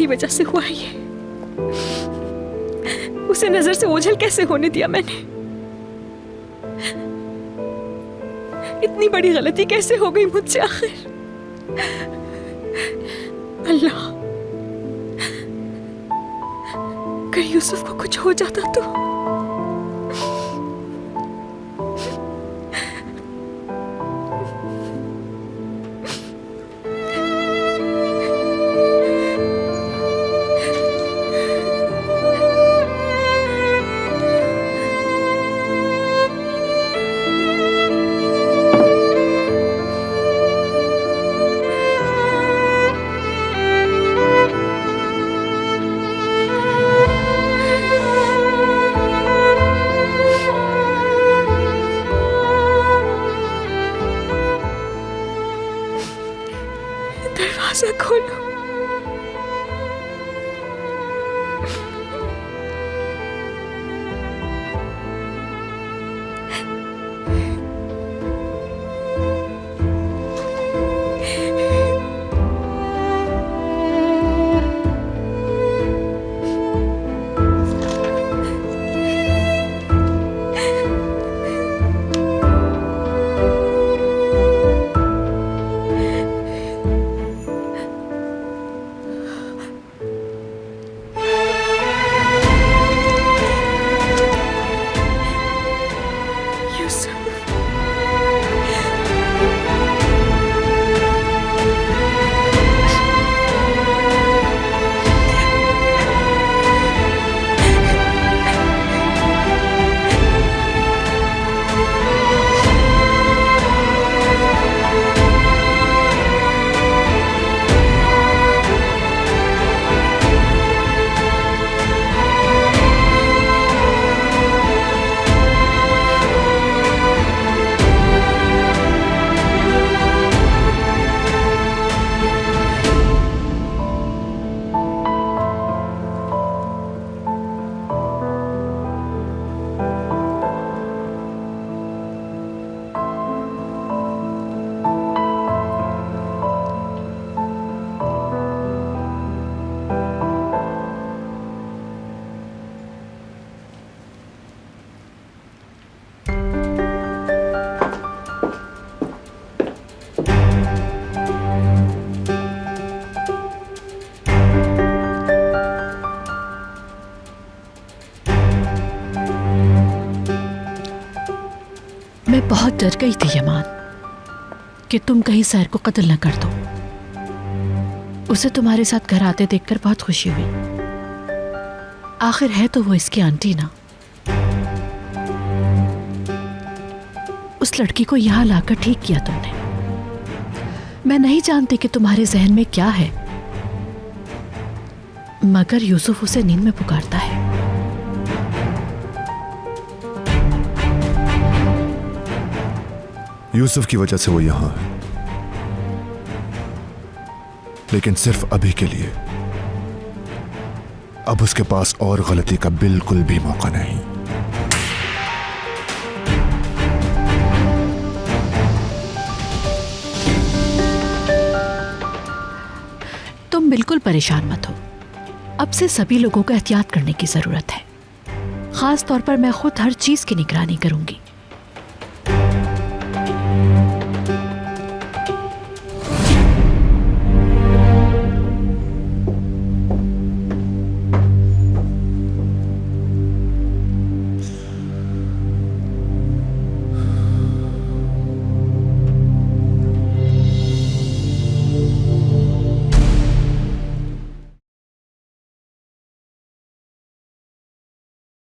वजह से हुआ ये। उसे नजर से ओझल कैसे होने दिया मैंने? इतनी बड़ी गलती कैसे हो गई मुझसे आखिर? अल्लाह, अगर यूसुफ को कुछ हो जाता तो। दरवाजा खोलो। मैं बहुत डर गई थी यमान कि तुम कहीं सैर को कत्ल न कर दो। उसे तुम्हारे साथ घर आते देखकर बहुत खुशी हुई। आखिर है तो वो इसकी आंटी ना। उस लड़की को यहां लाकर ठीक किया तुमने। मैं नहीं जानती कि तुम्हारे जहन में क्या है, मगर यूसुफ उसे नींद में पुकारता है। यूसुफ की वजह से वो यहां है, लेकिन सिर्फ अभी के लिए। अब उसके पास और गलती का बिल्कुल भी मौका नहीं। तुम बिल्कुल परेशान मत हो। अब से सभी लोगों को एहतियात करने की जरूरत है। खास तौर पर मैं खुद हर चीज की निगरानी करूंगी।